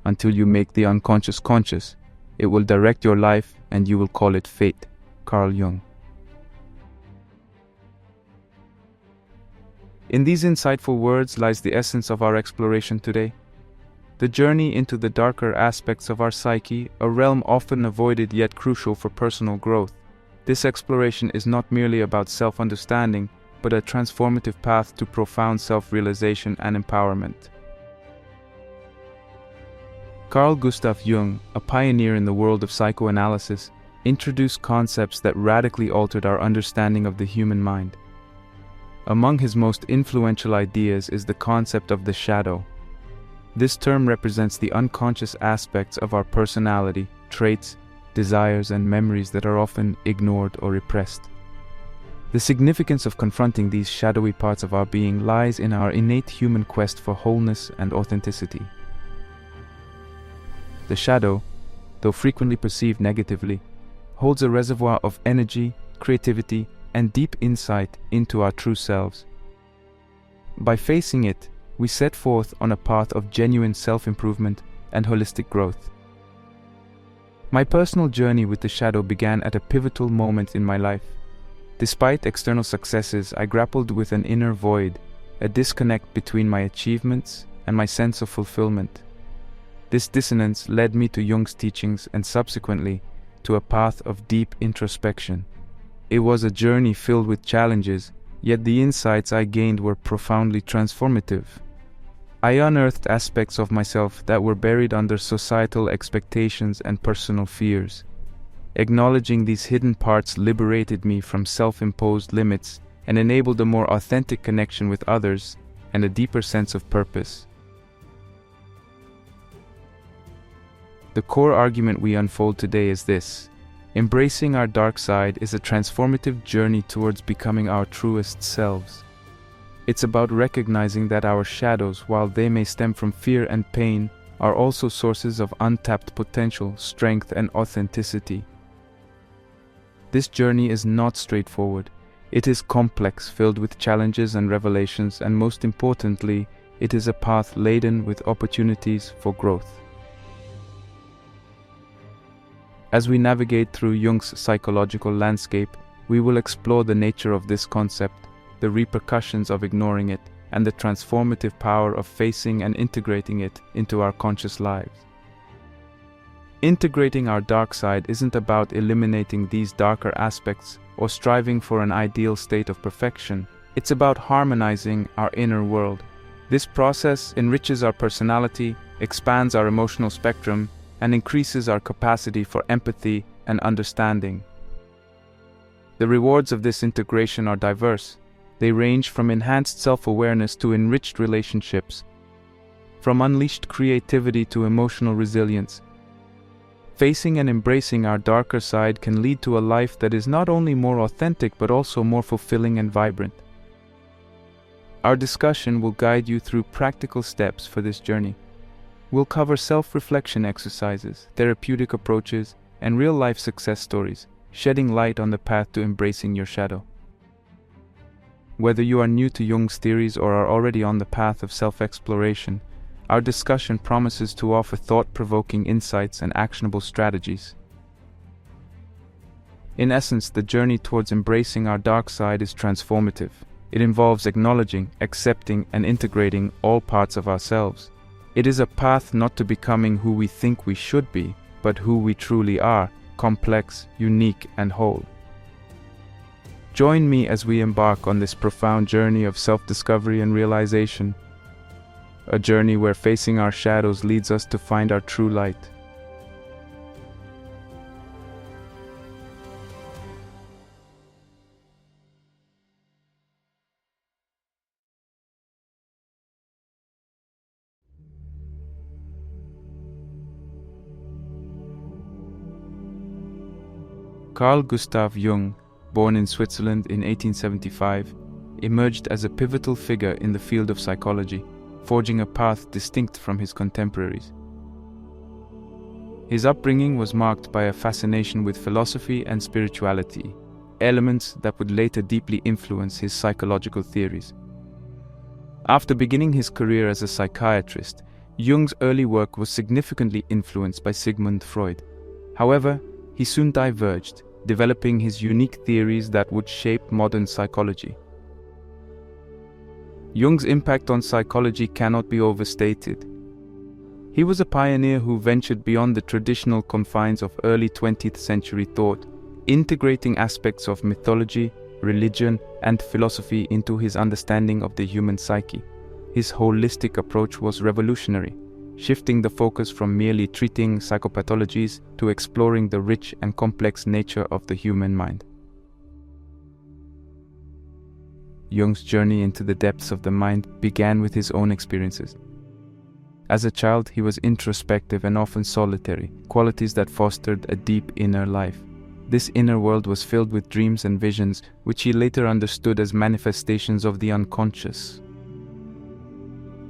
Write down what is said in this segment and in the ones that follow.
until you make the unconscious conscious. It will direct your life and you will call it fate. Carl Jung. In these insightful words lies the essence of our exploration today. The journey into the darker aspects of our psyche, a realm often avoided yet crucial for personal growth. This exploration is not merely about self-understanding, but a transformative path to profound self-realization and empowerment. Carl Gustav Jung, a pioneer in the world of psychoanalysis, introduced concepts that radically altered our understanding of the human mind. Among his most influential ideas is the concept of the shadow. This term represents the unconscious aspects of our personality, traits, desires, and memories that are often ignored or repressed. The significance of confronting these shadowy parts of our being lies in our innate human quest for wholeness and authenticity. The shadow, though frequently perceived negatively, holds a reservoir of energy, creativity, and deep insight into our true selves. By facing it, we set forth on a path of genuine self-improvement and holistic growth. My personal journey with the shadow began at a pivotal moment in my life. Despite external successes, I grappled with an inner void, a disconnect between my achievements and my sense of fulfillment. This dissonance led me to Jung's teachings and subsequently to a path of deep introspection. It was a journey filled with challenges, yet the insights I gained were profoundly transformative. I unearthed aspects of myself that were buried under societal expectations and personal fears. Acknowledging these hidden parts liberated me from self-imposed limits and enabled a more authentic connection with others and a deeper sense of purpose. The core argument we unfold today is this: embracing our dark side is a transformative journey towards becoming our truest selves. It's about recognizing that our shadows, while they may stem from fear and pain, are also sources of untapped potential, strength, and authenticity. This journey is not straightforward. It is complex, filled with challenges and revelations, and most importantly, it is a path laden with opportunities for growth. As we navigate through Jung's psychological landscape, we will explore the nature of this concept, the repercussions of ignoring it, and the transformative power of facing and integrating it into our conscious lives. Integrating our dark side isn't about eliminating these darker aspects or striving for an ideal state of perfection. It's about harmonizing our inner world. This process enriches our personality, expands our emotional spectrum, and increases our capacity for empathy and understanding. The rewards of this integration are diverse. They range from enhanced self-awareness to enriched relationships, from unleashed creativity to emotional resilience. Facing and embracing our darker side can lead to a life that is not only more authentic but also more fulfilling and vibrant. Our discussion will guide you through practical steps for this journey. We'll cover self-reflection exercises, therapeutic approaches, and real-life success stories, shedding light on the path to embracing your shadow. Whether you are new to Jung's theories or are already on the path of self-exploration, our discussion promises to offer thought-provoking insights and actionable strategies. In essence, the journey towards embracing our dark side is transformative. It involves acknowledging, accepting, and integrating all parts of ourselves. It is a path not to becoming who we think we should be, but who we truly are, complex, unique, and whole. Join me as we embark on this profound journey of self-discovery and realization, a journey where facing our shadows leads us to find our true light. Carl Gustav Jung, born in Switzerland in 1875, emerged as a pivotal figure in the field of psychology, forging a path distinct from his contemporaries. His upbringing was marked by a fascination with philosophy and spirituality, elements that would later deeply influence his psychological theories. After beginning his career as a psychiatrist, Jung's early work was significantly influenced by Sigmund Freud. However, he soon diverged, developing his unique theories that would shape modern psychology. Jung's impact on psychology cannot be overstated. He was a pioneer who ventured beyond the traditional confines of early 20th century thought, integrating aspects of mythology, religion, and philosophy into his understanding of the human psyche. His holistic approach was revolutionary, shifting the focus from merely treating psychopathologies to exploring the rich and complex nature of the human mind. Jung's journey into the depths of the mind began with his own experiences. As a child, he was introspective and often solitary, qualities that fostered a deep inner life. This inner world was filled with dreams and visions, which he later understood as manifestations of the unconscious.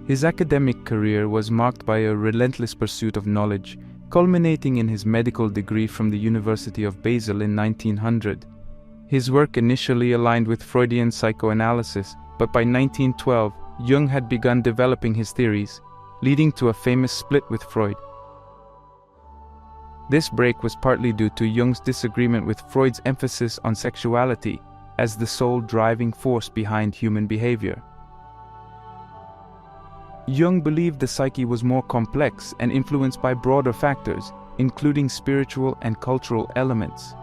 His academic career was marked by a relentless pursuit of knowledge, culminating in his medical degree from the University of Basel in 1900. His work initially aligned with Freudian psychoanalysis, but by 1912, Jung had begun developing his theories, leading to a famous split with Freud. This break was partly due to Jung's disagreement with Freud's emphasis on sexuality as the sole driving force behind human behavior. Jung believed the psyche was more complex and influenced by broader factors, including spiritual and cultural elements.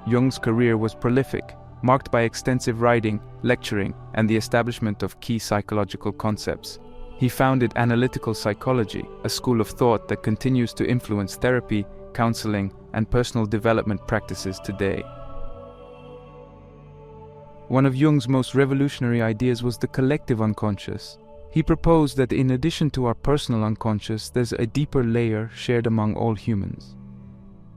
Jung's career was prolific, marked by extensive writing, lecturing, and the establishment of key psychological concepts. He founded analytical psychology, a school of thought that continues to influence therapy, counseling, and personal development practices today. One of Jung's most revolutionary ideas was the collective unconscious. He proposed that in addition to our personal unconscious, there's a deeper layer shared among all humans.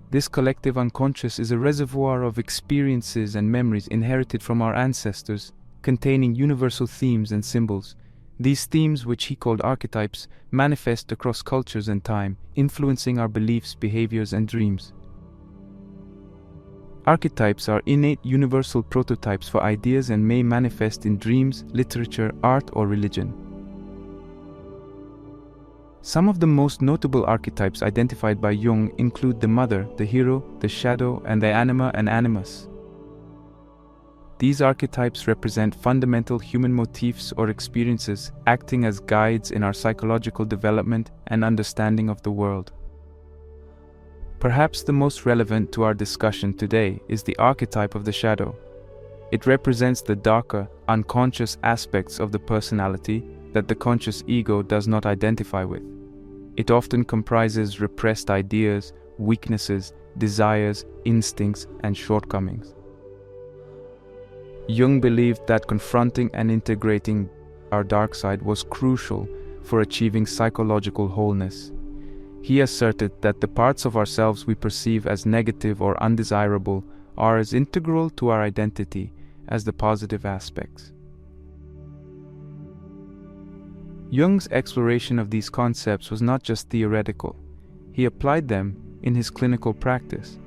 This collective unconscious is a reservoir of experiences and memories inherited from our ancestors, containing universal themes and symbols. These themes, which he called archetypes, manifest across cultures and time, influencing our beliefs, behaviors, and dreams. Archetypes are innate universal prototypes for ideas and may manifest in dreams, literature, art, or religion. Some of the most notable archetypes identified by Jung include the mother, the hero, the shadow, and the anima and animus. These archetypes represent fundamental human motifs or experiences, acting as guides in our psychological development and understanding of the world. Perhaps the most relevant to our discussion today is the archetype of the shadow. It represents the darker, unconscious aspects of the personality that the conscious ego does not identify with. It often comprises repressed ideas, weaknesses, desires, instincts, and shortcomings. Jung believed that confronting and integrating our dark side was crucial for achieving psychological wholeness. He asserted that the parts of ourselves we perceive as negative or undesirable are as integral to our identity as the positive aspects. Jung's exploration of these concepts was not just theoretical. He applied them in his clinical practice.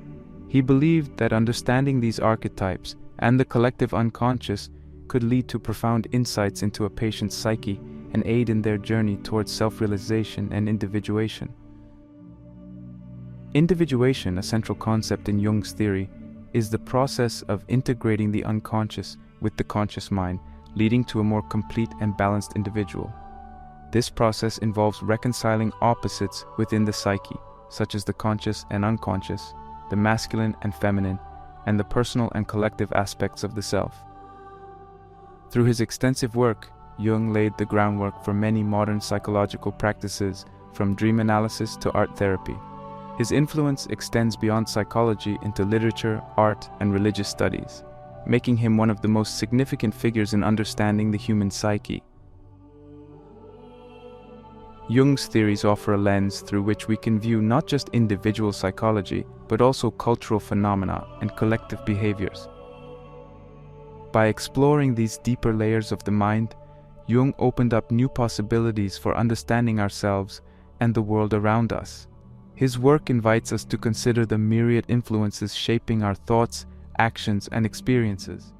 He believed that understanding these archetypes and the collective unconscious could lead to profound insights into a patient's psyche and aid in their journey towards self-realization and individuation. Individuation, a central concept in Jung's theory, is the process of integrating the unconscious with the conscious mind, leading to a more complete and balanced individual. This process involves reconciling opposites within the psyche, such as the conscious and unconscious, the masculine and feminine, and the personal and collective aspects of the self. Through his extensive work, Jung laid the groundwork for many modern psychological practices, from dream analysis to art therapy. His influence extends beyond psychology into literature, art, and religious studies, making him one of the most significant figures in understanding the human psyche. Jung's theories offer a lens through which we can view not just individual psychology, but also cultural phenomena and collective behaviors. By exploring these deeper layers of the mind, Jung opened up new possibilities for understanding ourselves and the world around us. His work invites us to consider the myriad influences shaping our thoughts, actions, and experiences.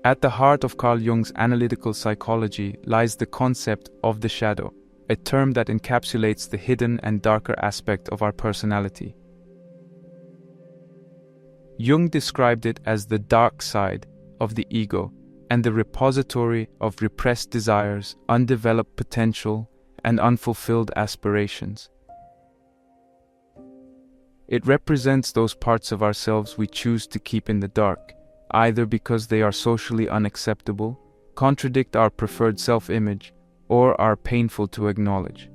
At the heart of Carl Jung's analytical psychology lies the concept of the shadow, a term that encapsulates the hidden and darker aspect of our personality. Jung described it as the dark side of the ego and the repository of repressed desires, undeveloped potential, and unfulfilled aspirations. It represents those parts of ourselves we choose to keep in the dark, either because they are socially unacceptable, contradict our preferred self-image, or are painful to acknowledge.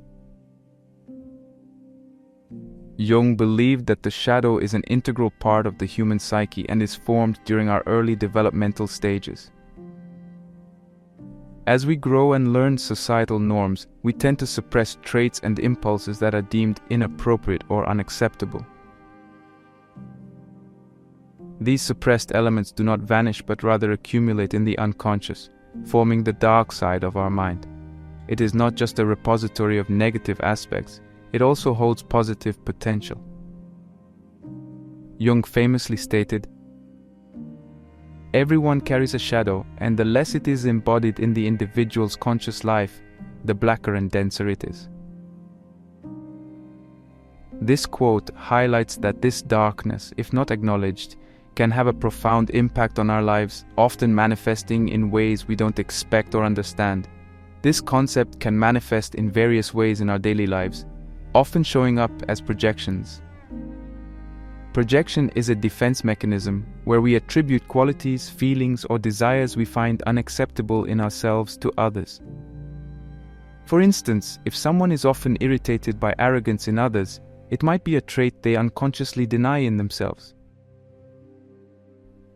Jung believed that the shadow is an integral part of the human psyche and is formed during our early developmental stages. As we grow and learn societal norms, we tend to suppress traits and impulses that are deemed inappropriate or unacceptable. These suppressed elements do not vanish but rather accumulate in the unconscious, forming the dark side of our mind. It is not just a repository of negative aspects, it also holds positive potential. Jung famously stated, "Everyone carries a shadow, and the less it is embodied in the individual's conscious life, the blacker and denser it is." This quote highlights that this darkness, if not acknowledged, can have a profound impact on our lives, often manifesting in ways we don't expect or understand. This concept can manifest in various ways in our daily lives, often showing up as projections. Projection is a defense mechanism where we attribute qualities, feelings, or desires we find unacceptable in ourselves to others. For instance, if someone is often irritated by arrogance in others, it might be a trait they unconsciously deny in themselves.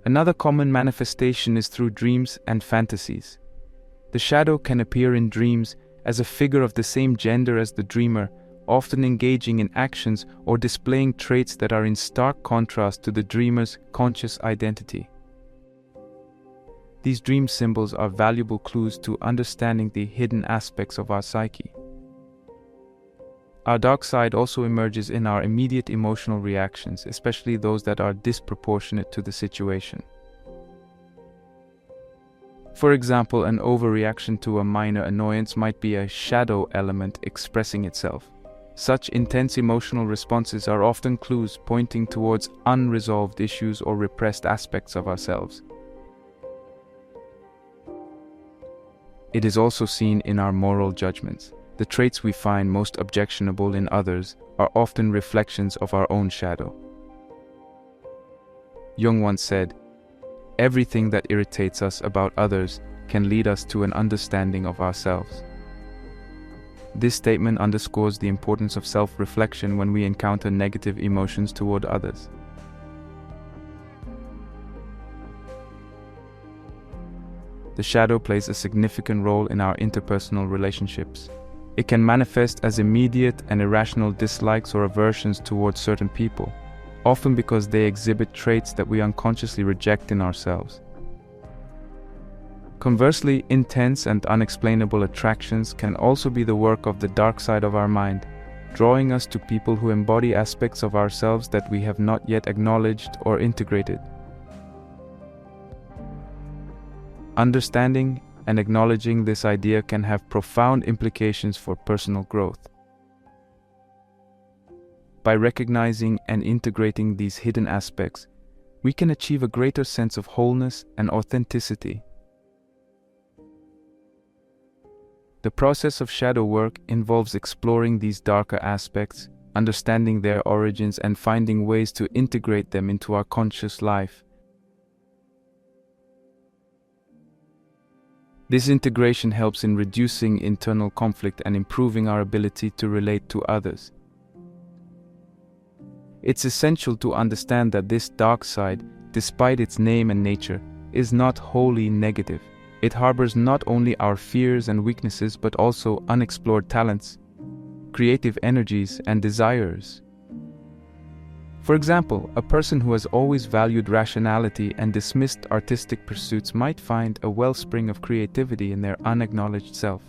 Another common manifestation is through dreams and fantasies. The shadow can appear in dreams as a figure of the same gender as the dreamer, often engaging in actions or displaying traits that are in stark contrast to the dreamer's conscious identity. These dream symbols are valuable clues to understanding the hidden aspects of our psyche. Our dark side also emerges in our immediate emotional reactions, especially those that are disproportionate to the situation. For example, an overreaction to a minor annoyance might be a shadow element expressing itself. Such intense emotional responses are often clues pointing towards unresolved issues or repressed aspects of ourselves. It is also seen in our moral judgments. The traits we find most objectionable in others are often reflections of our own shadow. Jung once said, "Everything that irritates us about others can lead us to an understanding of ourselves." This statement underscores the importance of self-reflection when we encounter negative emotions toward others. The shadow plays a significant role in our interpersonal relationships. It can manifest as immediate and irrational dislikes or aversions towards certain people, often because they exhibit traits that we unconsciously reject in ourselves. Conversely, intense and unexplainable attractions can also be the work of the dark side of our mind, drawing us to people who embody aspects of ourselves that we have not yet acknowledged or integrated. Understanding and acknowledging this idea can have profound implications for personal growth. By recognizing and integrating these hidden aspects, we can achieve a greater sense of wholeness and authenticity. The process of shadow work involves exploring these darker aspects, understanding their origins, and finding ways to integrate them into our conscious life. This integration helps in reducing internal conflict and improving our ability to relate to others. It's essential to understand that this dark side, despite its name and nature, is not wholly negative. It harbors not only our fears and weaknesses but also unexplored talents, creative energies, and desires. For example, a person who has always valued rationality and dismissed artistic pursuits might find a wellspring of creativity in their unacknowledged self.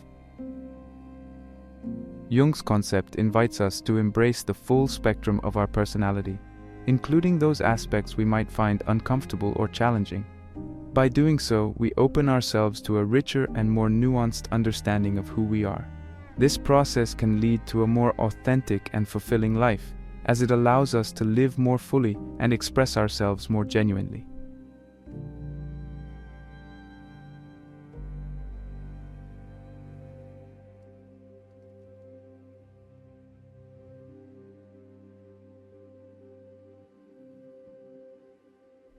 Jung's concept invites us to embrace the full spectrum of our personality, including those aspects we might find uncomfortable or challenging. By doing so, we open ourselves to a richer and more nuanced understanding of who we are. This process can lead to a more authentic and fulfilling life, as it allows us to live more fully and express ourselves more genuinely.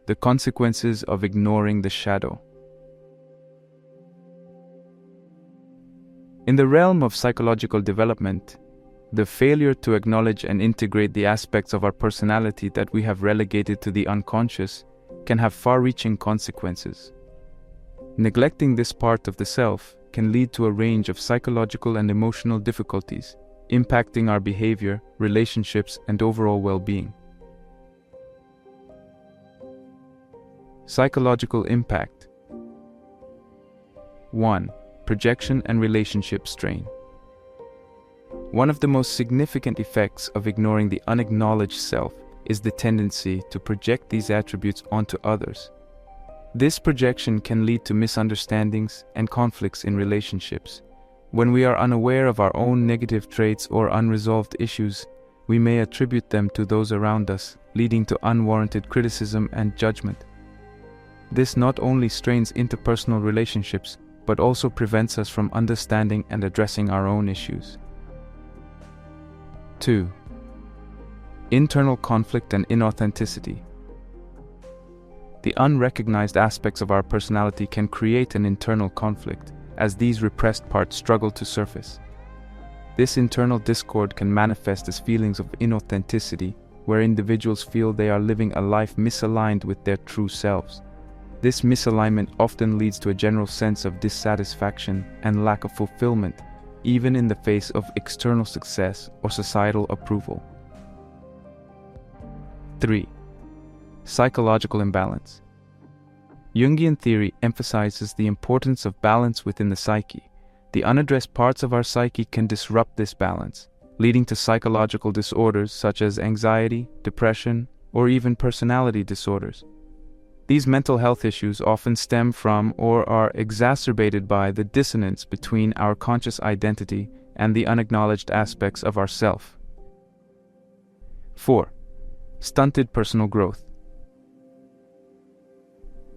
The consequences of ignoring the shadow. In the realm of psychological development, the failure to acknowledge and integrate the aspects of our personality that we have relegated to the unconscious can have far-reaching consequences. Neglecting this part of the self can lead to a range of psychological and emotional difficulties, impacting our behavior, relationships, and overall well-being. Psychological impact. 1. Projection and relationship strain. One of the most significant effects of ignoring the unacknowledged self is the tendency to project these attributes onto others. This projection can lead to misunderstandings and conflicts in relationships. When we are unaware of our own negative traits or unresolved issues, we may attribute them to those around us, leading to unwarranted criticism and judgment. This not only strains interpersonal relationships, but also prevents us from understanding and addressing our own issues. 2. Internal conflict and inauthenticity. The unrecognized aspects of our personality can create an internal conflict, as these repressed parts struggle to surface. This internal discord can manifest as feelings of inauthenticity, where individuals feel they are living a life misaligned with their true selves. This misalignment often leads to a general sense of dissatisfaction and lack of fulfillment, even in the face of external success or societal approval. 3. Psychological imbalance. Jungian theory emphasizes the importance of balance within the psyche. The unaddressed parts of our psyche can disrupt this balance, leading to psychological disorders such as anxiety, depression, or even personality disorders. These mental health issues often stem from or are exacerbated by the dissonance between our conscious identity and the unacknowledged aspects of ourself. 4. Stunted personal growth.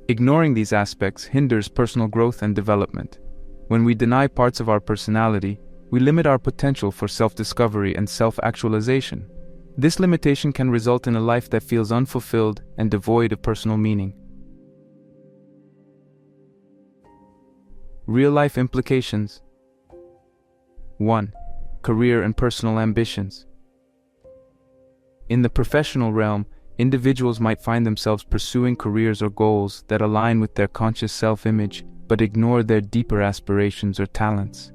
Ignoring these aspects hinders personal growth and development. When we deny parts of our personality, we limit our potential for self-discovery and self-actualization. This limitation can result in a life that feels unfulfilled and devoid of personal meaning. Real-life implications. 1. Career and personal ambitions. In the professional realm, individuals might find themselves pursuing careers or goals that align with their conscious self-image but ignore their deeper aspirations or talents.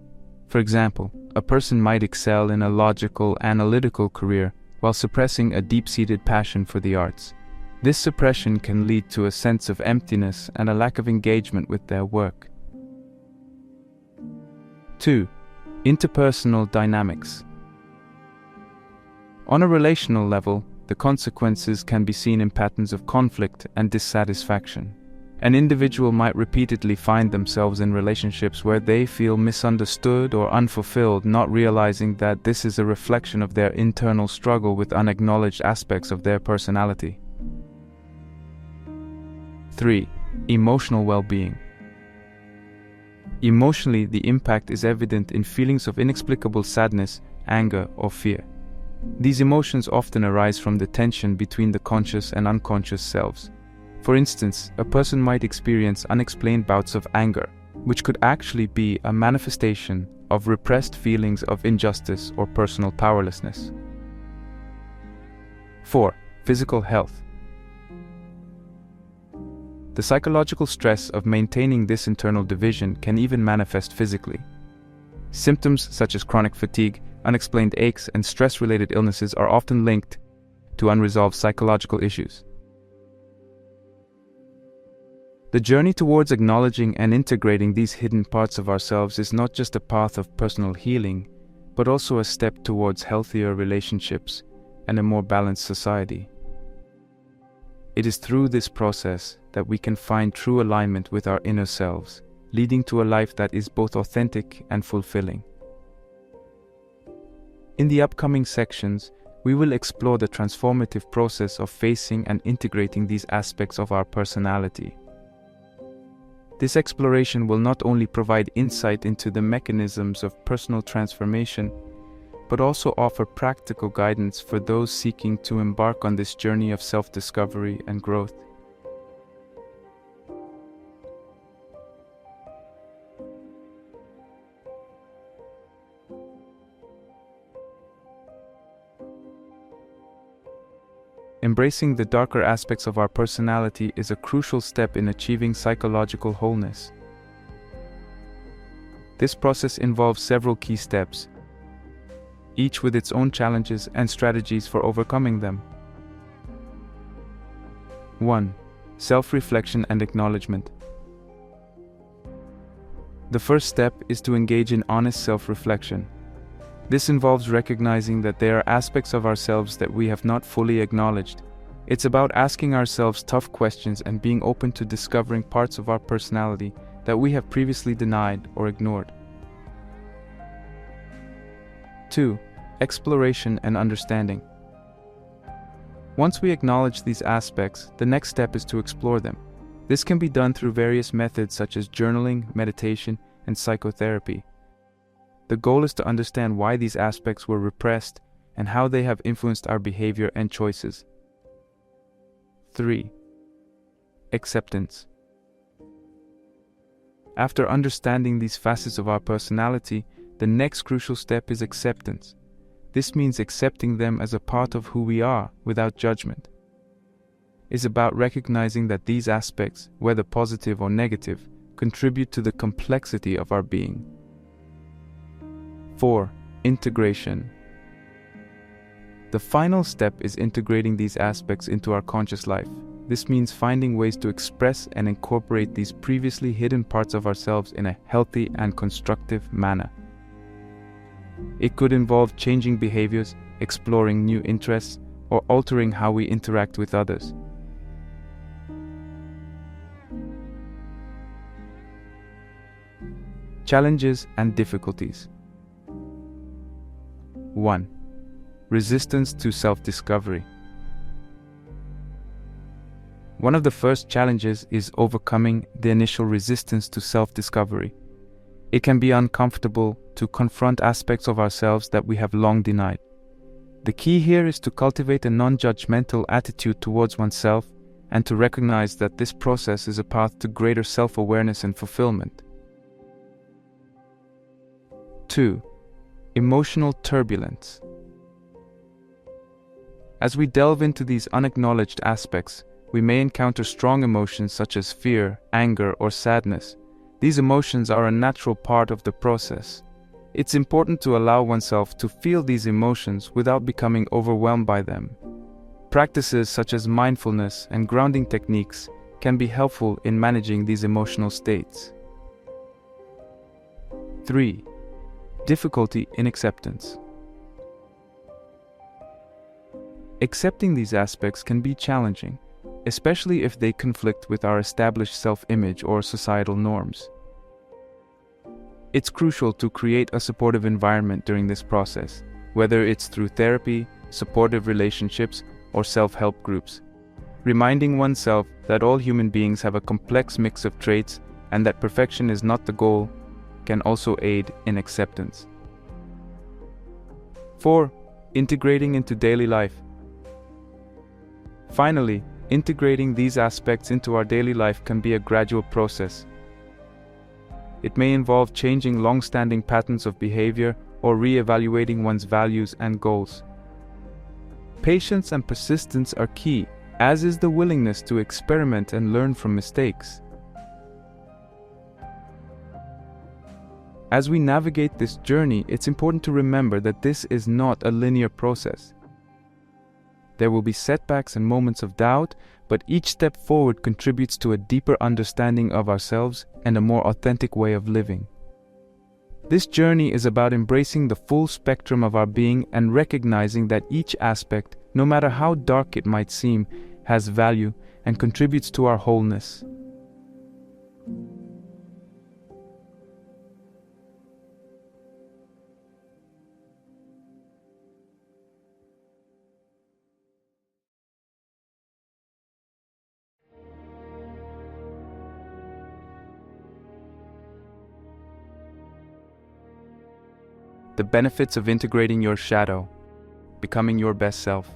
For example, a person might excel in a logical, analytical career while suppressing a deep-seated passion for the arts. This suppression can lead to a sense of emptiness and a lack of engagement with their work. 2. Interpersonal dynamics. On a relational level, the consequences can be seen in patterns of conflict and dissatisfaction. An individual might repeatedly find themselves in relationships where they feel misunderstood or unfulfilled, not realizing that this is a reflection of their internal struggle with unacknowledged aspects of their personality. 3. Emotional well-being. Emotionally, the impact is evident in feelings of inexplicable sadness, anger, or fear. These emotions often arise from the tension between the conscious and unconscious selves. For instance, a person might experience unexplained bouts of anger, which could actually be a manifestation of repressed feelings of injustice or personal powerlessness. 4. Physical health. The psychological stress of maintaining this internal division can even manifest physically. Symptoms such as chronic fatigue, unexplained aches, and stress-related illnesses are often linked to unresolved psychological issues. The journey towards acknowledging and integrating these hidden parts of ourselves is not just a path of personal healing, but also a step towards healthier relationships and a more balanced society. It is through this process that we can find true alignment with our inner selves, leading to a life that is both authentic and fulfilling. In the upcoming sections, we will explore the transformative process of facing and integrating these aspects of our personality. This exploration will not only provide insight into the mechanisms of personal transformation, but also offer practical guidance for those seeking to embark on this journey of self-discovery and growth. Embracing the darker aspects of our personality is a crucial step in achieving psychological wholeness. This process involves several key steps, each with its own challenges and strategies for overcoming them. 1. Self-reflection and acknowledgement. The first step is to engage in honest self-reflection. This involves recognizing that there are aspects of ourselves that we have not fully acknowledged. It's about asking ourselves tough questions and being open to discovering parts of our personality that we have previously denied or ignored. 2. Exploration and understanding. Once we acknowledge these aspects, the next step is to explore them. This can be done through various methods such as journaling, meditation, and psychotherapy. The goal is to understand why these aspects were repressed and how they have influenced our behavior and choices. 3. Acceptance. After understanding these facets of our personality, the next crucial step is acceptance. This means accepting them as a part of who we are without judgment. It's about recognizing that these aspects, whether positive or negative, contribute to the complexity of our being. 4. Integration. The final step is integrating these aspects into our conscious life. This means finding ways to express and incorporate these previously hidden parts of ourselves in a healthy and constructive manner. It could involve changing behaviors, exploring new interests, or altering how we interact with others. Challenges and difficulties. 1. Resistance to self-discovery. One of the first challenges is overcoming the initial resistance to self-discovery. It can be uncomfortable to confront aspects of ourselves that we have long denied. The key here is to cultivate a non-judgmental attitude towards oneself and to recognize that this process is a path to greater self-awareness and fulfillment. 2. Emotional turbulence. As we delve into these unacknowledged aspects, we may encounter strong emotions such as fear, anger, or sadness. These emotions are a natural part of the process. It's important to allow oneself to feel these emotions without becoming overwhelmed by them. Practices such as mindfulness and grounding techniques can be helpful in managing these emotional states. 3. Difficulty in acceptance. Accepting these aspects can be challenging, especially if they conflict with our established self-image or societal norms. It's crucial to create a supportive environment during this process, whether it's through therapy, supportive relationships, or self-help groups. Reminding oneself that all human beings have a complex mix of traits and that perfection is not the goal can also aid in acceptance. 4. Integrating into daily life. Finally, integrating these aspects into our daily life can be a gradual process. It may involve changing long-standing patterns of behavior or re-evaluating one's values and goals. Patience and persistence are key, as is the willingness to experiment and learn from mistakes. As we navigate this journey, it's important to remember that this is not a linear process. There will be setbacks and moments of doubt, but each step forward contributes to a deeper understanding of ourselves and a more authentic way of living. This journey is about embracing the full spectrum of our being and recognizing that each aspect, no matter how dark it might seem, has value, and contributes to our wholeness. The benefits of integrating your shadow, becoming your best self.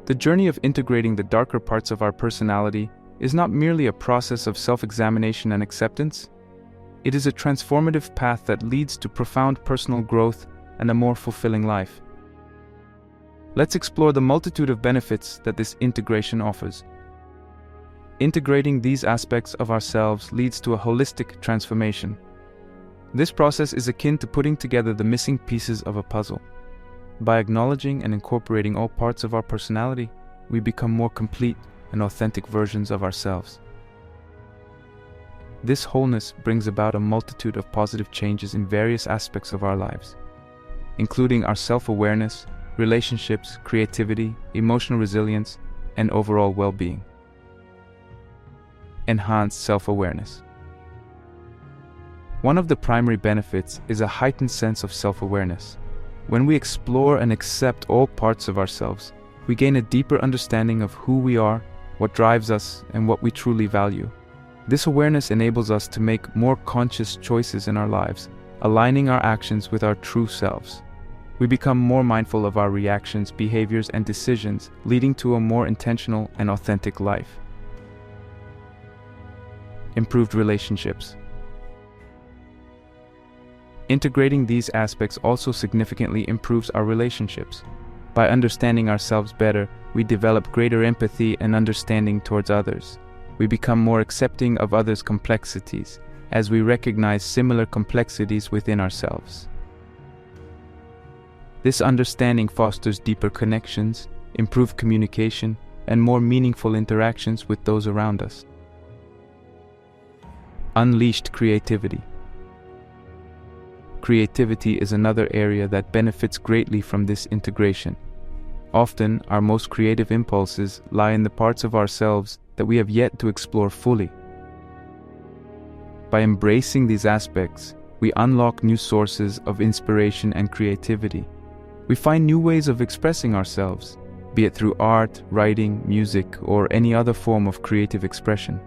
The journey of integrating the darker parts of our personality is not merely a process of self-examination and acceptance. It is a transformative path that leads to profound personal growth and a more fulfilling life. Let's explore the multitude of benefits that this integration offers. Integrating these aspects of ourselves leads to a holistic transformation. This process is akin to putting together the missing pieces of a puzzle. By acknowledging and incorporating all parts of our personality, we become more complete and authentic versions of ourselves. This wholeness brings about a multitude of positive changes in various aspects of our lives, including our self-awareness, relationships, creativity, emotional resilience, and overall well-being. Enhanced self-awareness. One of the primary benefits is a heightened sense of self-awareness. When we explore and accept all parts of ourselves, we gain a deeper understanding of who we are, what drives us, and what we truly value. This awareness enables us to make more conscious choices in our lives, aligning our actions with our true selves. We become more mindful of our reactions, behaviors, and decisions, leading to a more intentional and authentic life. Improved relationships. Integrating these aspects also significantly improves our relationships. By understanding ourselves better, we develop greater empathy and understanding towards others. We become more accepting of others' complexities, as we recognize similar complexities within ourselves. This understanding fosters deeper connections, improved communication, and more meaningful interactions with those around us. Unleashed creativity. Creativity is another area that benefits greatly from this integration. Often, our most creative impulses lie in the parts of ourselves that we have yet to explore fully. By embracing these aspects, we unlock new sources of inspiration and creativity. We find new ways of expressing ourselves, be it through art, writing, music, or any other form of creative expression.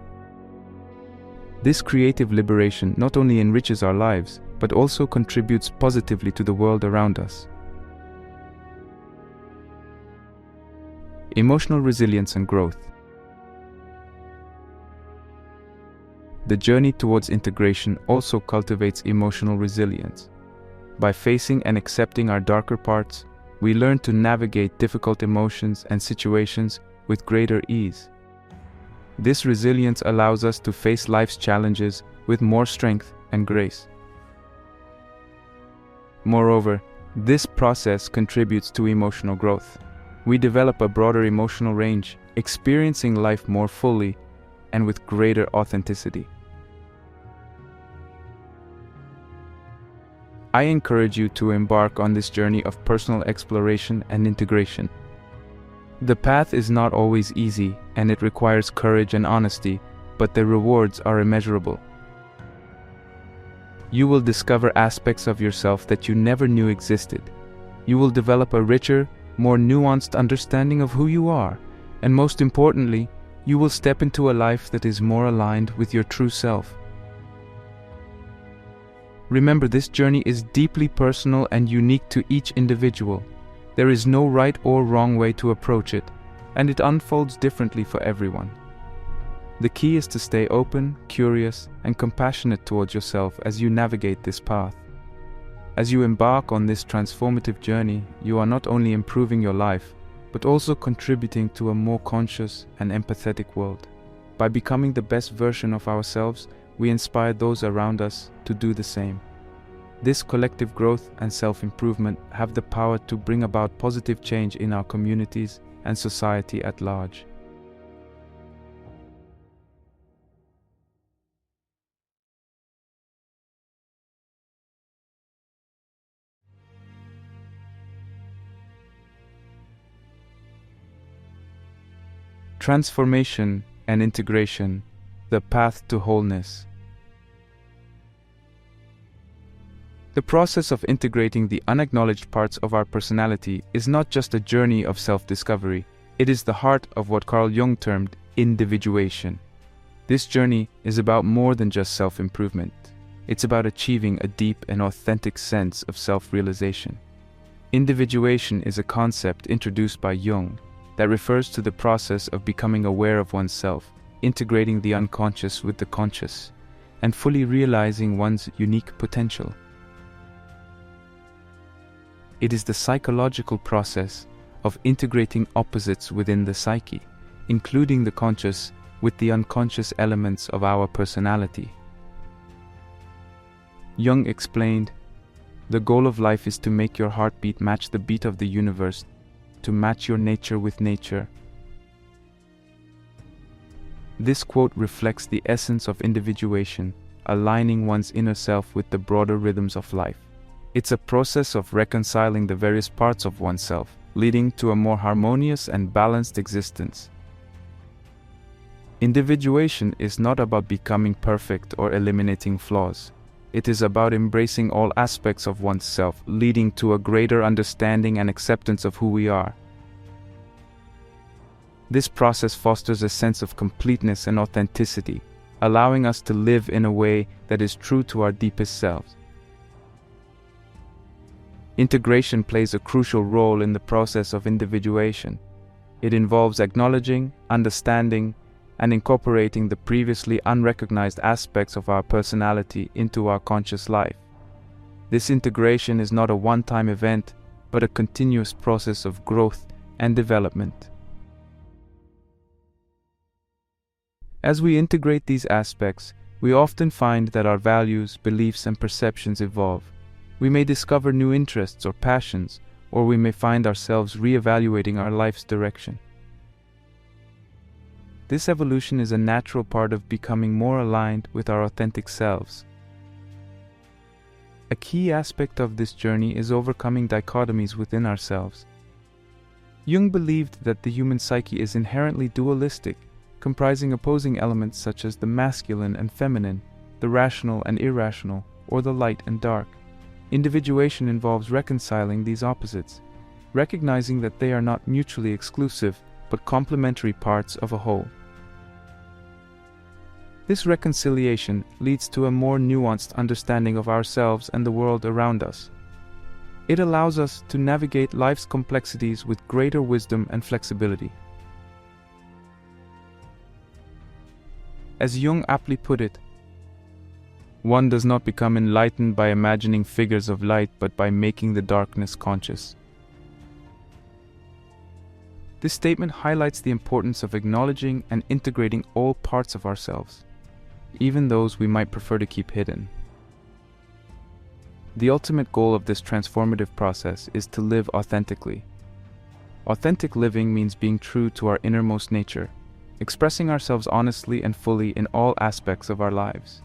This creative liberation not only enriches our lives, but also contributes positively to the world around us. Emotional resilience and growth. The journey towards integration also cultivates emotional resilience. By facing and accepting our darker parts, we learn to navigate difficult emotions and situations with greater ease. This resilience allows us to face life's challenges with more strength and grace. Moreover, this process contributes to emotional growth. We develop a broader emotional range, experiencing life more fully and with greater authenticity. I encourage you to embark on this journey of personal exploration and integration. The path is not always easy, and it requires courage and honesty, but the rewards are immeasurable. You will discover aspects of yourself that you never knew existed. You will develop a richer, more nuanced understanding of who you are, and most importantly, you will step into a life that is more aligned with your true self. Remember, this journey is deeply personal and unique to each individual. There is no right or wrong way to approach it, and it unfolds differently for everyone. The key is to stay open, curious, and compassionate towards yourself as you navigate this path. As you embark on this transformative journey, you are not only improving your life, but also contributing to a more conscious and empathetic world. By becoming the best version of ourselves, we inspire those around us to do the same. This collective growth and self-improvement have the power to bring about positive change in our communities and society at large. Transformation and integration, the path to wholeness. The process of integrating the unacknowledged parts of our personality is not just a journey of self-discovery, it is the heart of what Carl Jung termed individuation. This journey is about more than just self-improvement. It's about achieving a deep and authentic sense of self-realization. Individuation is a concept introduced by Jung that refers to the process of becoming aware of oneself, integrating the unconscious with the conscious, and fully realizing one's unique potential. It is the psychological process of integrating opposites within the psyche, including the conscious with the unconscious elements of our personality. Jung explained, "The goal of life is to make your heartbeat match the beat of the universe, to match your nature with nature." This quote reflects the essence of individuation, aligning one's inner self with the broader rhythms of life. It's a process of reconciling the various parts of oneself, leading to a more harmonious and balanced existence. Individuation is not about becoming perfect or eliminating flaws. It is about embracing all aspects of oneself, leading to a greater understanding and acceptance of who we are. This process fosters a sense of completeness and authenticity, allowing us to live in a way that is true to our deepest selves. Integration plays a crucial role in the process of individuation. It involves acknowledging, understanding, and incorporating the previously unrecognized aspects of our personality into our conscious life. This integration is not a one-time event, but a continuous process of growth and development. As we integrate these aspects, we often find that our values, beliefs, and perceptions evolve. We may discover new interests or passions, or we may find ourselves re-evaluating our life's direction. This evolution is a natural part of becoming more aligned with our authentic selves. A key aspect of this journey is overcoming dichotomies within ourselves. Jung believed that the human psyche is inherently dualistic, comprising opposing elements such as the masculine and feminine, the rational and irrational, or the light and dark. Individuation involves reconciling these opposites, recognizing that they are not mutually exclusive, but complementary parts of a whole. This reconciliation leads to a more nuanced understanding of ourselves and the world around us. It allows us to navigate life's complexities with greater wisdom and flexibility. As Jung aptly put it, "One does not become enlightened by imagining figures of light, but by making the darkness conscious." This statement highlights the importance of acknowledging and integrating all parts of ourselves, even those we might prefer to keep hidden. The ultimate goal of this transformative process is to live authentically. Authentic living means being true to our innermost nature, expressing ourselves honestly and fully in all aspects of our lives.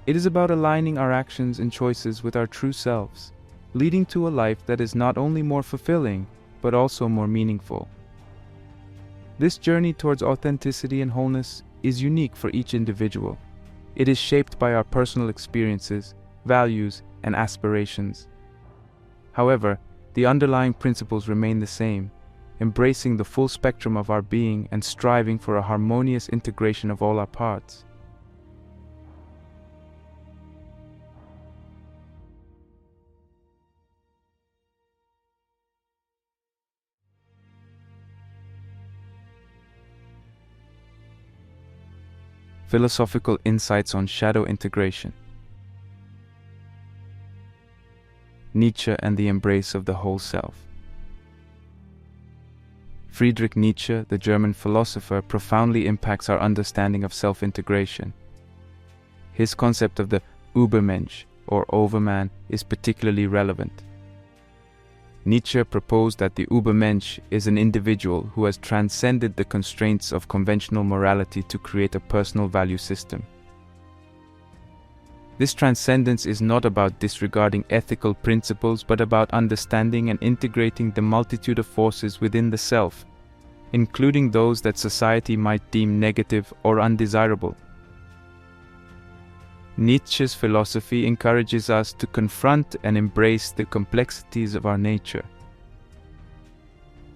It is about aligning our actions and choices with our true selves, leading to a life that is not only more fulfilling, but also more meaningful. This journey towards authenticity and wholeness is unique for each individual. It is shaped by our personal experiences, values, and aspirations. However, the underlying principles remain the same, embracing the full spectrum of our being and striving for a harmonious integration of all our parts. Philosophical insights on shadow integration. Nietzsche and the embrace of the whole self. Friedrich Nietzsche, the German philosopher, profoundly impacts our understanding of self-integration. His concept of the Übermensch, or overman, is particularly relevant. Nietzsche proposed that the Übermensch is an individual who has transcended the constraints of conventional morality to create a personal value system. This transcendence is not about disregarding ethical principles, but about understanding and integrating the multitude of forces within the self, including those that society might deem negative or undesirable. Nietzsche's philosophy encourages us to confront and embrace the complexities of our nature.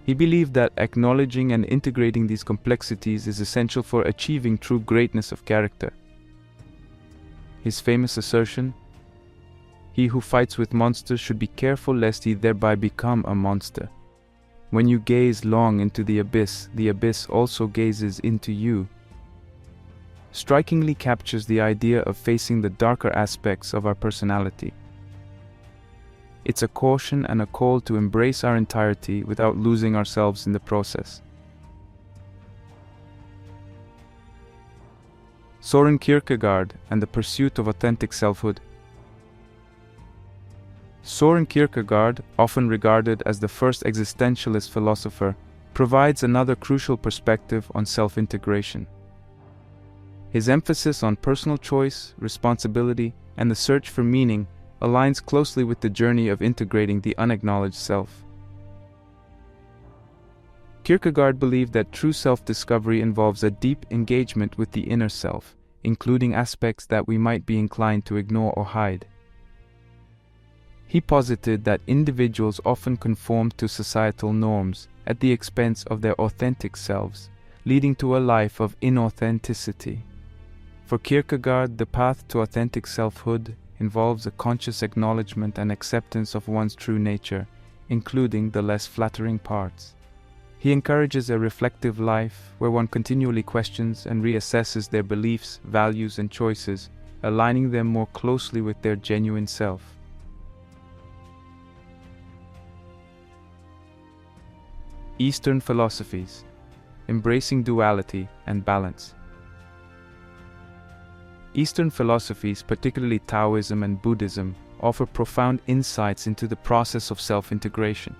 He believed that acknowledging and integrating these complexities is essential for achieving true greatness of character. His famous assertion, "He who fights with monsters should be careful lest he thereby become a monster. When you gaze long into the abyss also gazes into you," strikingly captures the idea of facing the darker aspects of our personality. It's a caution and a call to embrace our entirety without losing ourselves in the process. Søren Kierkegaard and the pursuit of authentic selfhood. Søren Kierkegaard, often regarded as the first existentialist philosopher, provides another crucial perspective on self-integration. His emphasis on personal choice, responsibility, and the search for meaning aligns closely with the journey of integrating the unacknowledged self. Kierkegaard believed that true self-discovery involves a deep engagement with the inner self, including aspects that we might be inclined to ignore or hide. He posited that individuals often conform to societal norms at the expense of their authentic selves, leading to a life of inauthenticity. For Kierkegaard, the path to authentic selfhood involves a conscious acknowledgement and acceptance of one's true nature, including the less flattering parts. He encourages a reflective life where one continually questions and reassesses their beliefs, values, and choices, aligning them more closely with their genuine self. Eastern philosophies, embracing duality and balance. Eastern philosophies, particularly Taoism and Buddhism, offer profound insights into the process of self-integration.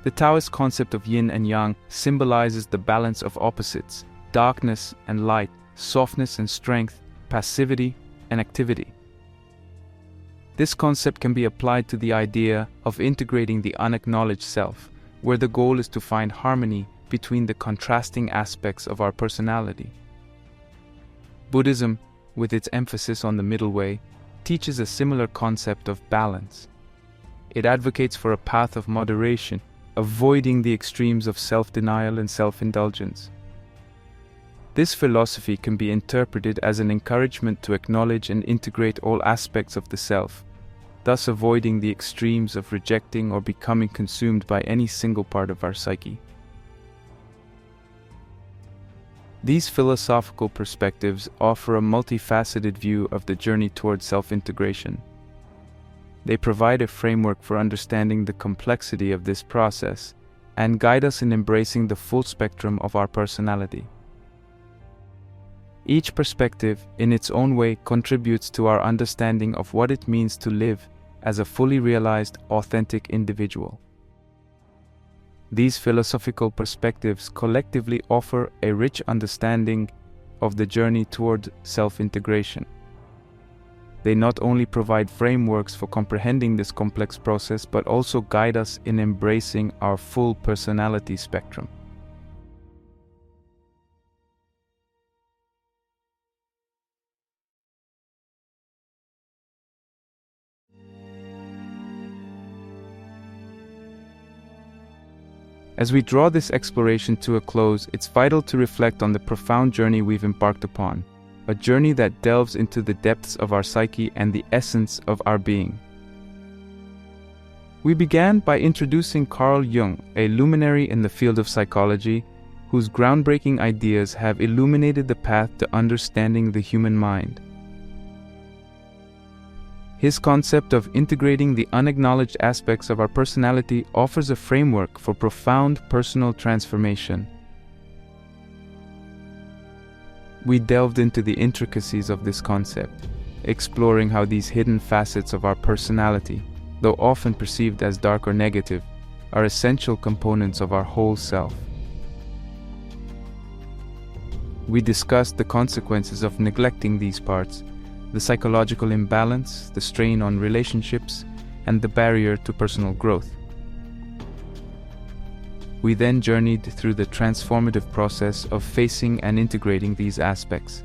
The Taoist concept of yin and yang symbolizes the balance of opposites, darkness and light, softness and strength, passivity and activity. This concept can be applied to the idea of integrating the unacknowledged self, where the goal is to find harmony between the contrasting aspects of our personality. Buddhism, with its emphasis on the middle way, teaches a similar concept of balance. It advocates for a path of moderation, avoiding the extremes of self-denial and self-indulgence. This philosophy can be interpreted as an encouragement to acknowledge and integrate all aspects of the self, thus avoiding the extremes of rejecting or becoming consumed by any single part of our psyche. These philosophical perspectives offer a multifaceted view of the journey towards self-integration. They provide a framework for understanding the complexity of this process and guide us in embracing the full spectrum of our personality. Each perspective, in its own way, contributes to our understanding of what it means to live as a fully realized, authentic individual. These philosophical perspectives collectively offer a rich understanding of the journey toward self-integration. They not only provide frameworks for comprehending this complex process, but also guide us in embracing our full personality spectrum. As we draw this exploration to a close, it's vital to reflect on the profound journey we've embarked upon, a journey that delves into the depths of our psyche and the essence of our being. We began by introducing Carl Jung, a luminary in the field of psychology, whose groundbreaking ideas have illuminated the path to understanding the human mind. His concept of integrating the unacknowledged aspects of our personality offers a framework for profound personal transformation. We delved into the intricacies of this concept, exploring how these hidden facets of our personality, though often perceived as dark or negative, are essential components of our whole self. We discussed the consequences of neglecting these parts, the psychological imbalance, the strain on relationships, and the barrier to personal growth. We then journeyed through the transformative process of facing and integrating these aspects.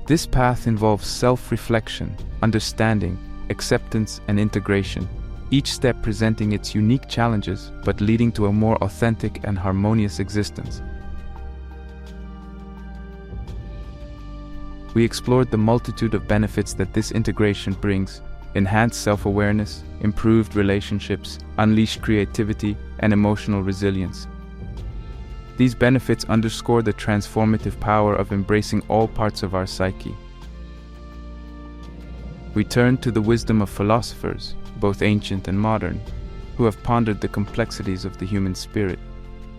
This path involves self-reflection, understanding, acceptance, and integration, each step presenting its unique challenges but leading to a more authentic and harmonious existence. We explored the multitude of benefits that this integration brings: enhanced self-awareness, improved relationships, unleashed creativity, and emotional resilience. These benefits underscore the transformative power of embracing all parts of our psyche. We turned to the wisdom of philosophers, both ancient and modern, who have pondered the complexities of the human spirit.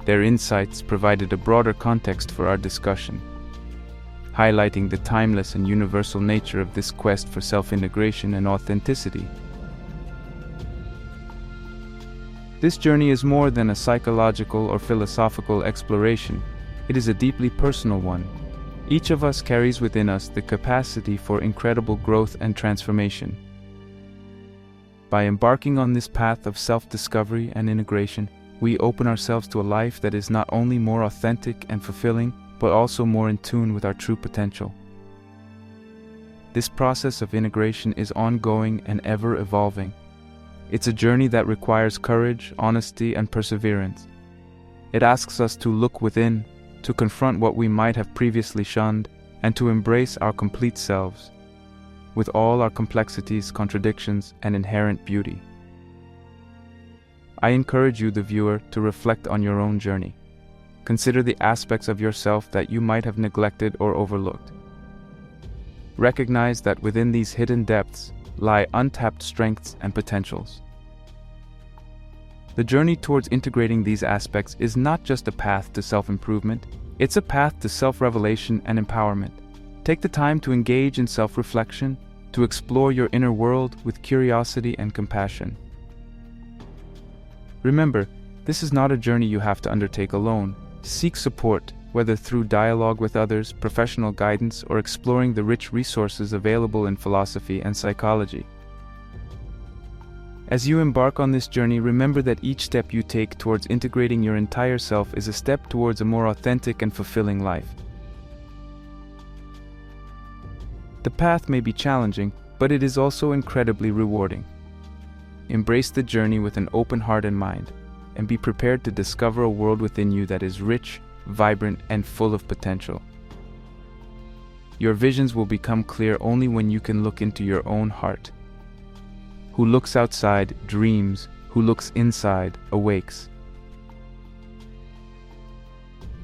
Their insights provided a broader context for our discussion, highlighting the timeless and universal nature of this quest for self-integration and authenticity. This journey is more than a psychological or philosophical exploration. It is a deeply personal one. Each of us carries within us the capacity for incredible growth and transformation. By embarking on this path of self-discovery and integration, we open ourselves to a life that is not only more authentic and fulfilling, but also more in tune with our true potential. This process of integration is ongoing and ever-evolving. It's a journey that requires courage, honesty, and perseverance. It asks us to look within, to confront what we might have previously shunned, and to embrace our complete selves, with all our complexities, contradictions, and inherent beauty. I encourage you, the viewer, to reflect on your own journey. Consider the aspects of yourself that you might have neglected or overlooked. Recognize that within these hidden depths lie untapped strengths and potentials. The journey towards integrating these aspects is not just a path to self-improvement, it's a path to self-revelation and empowerment. Take the time to engage in self-reflection, to explore your inner world with curiosity and compassion. Remember, this is not a journey you have to undertake alone. Seek support, whether through dialogue with others, professional guidance, or exploring the rich resources available in philosophy and psychology. As you embark on this journey, remember that each step you take towards integrating your entire self is a step towards a more authentic and fulfilling life. The path may be challenging, but it is also incredibly rewarding. Embrace the journey with an open heart and mind, and be prepared to discover a world within you that is rich, vibrant, and full of potential. Your visions will become clear only when you can look into your own heart. Who looks outside dreams, who looks inside awakes.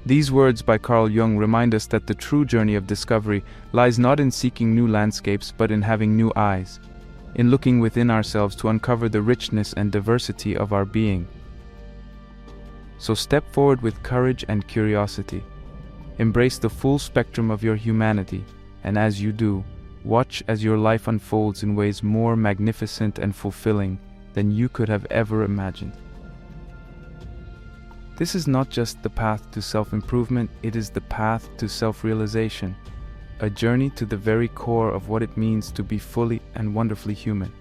These words by Carl Jung remind us that the true journey of discovery lies not in seeking new landscapes but in having new eyes, in looking within ourselves to uncover the richness and diversity of our being. So step forward with courage and curiosity. Embrace the full spectrum of your humanity, and as you do, watch as your life unfolds in ways more magnificent and fulfilling than you could have ever imagined. This is not just the path to self-improvement, it is the path to self-realization, a journey to the very core of what it means to be fully and wonderfully human.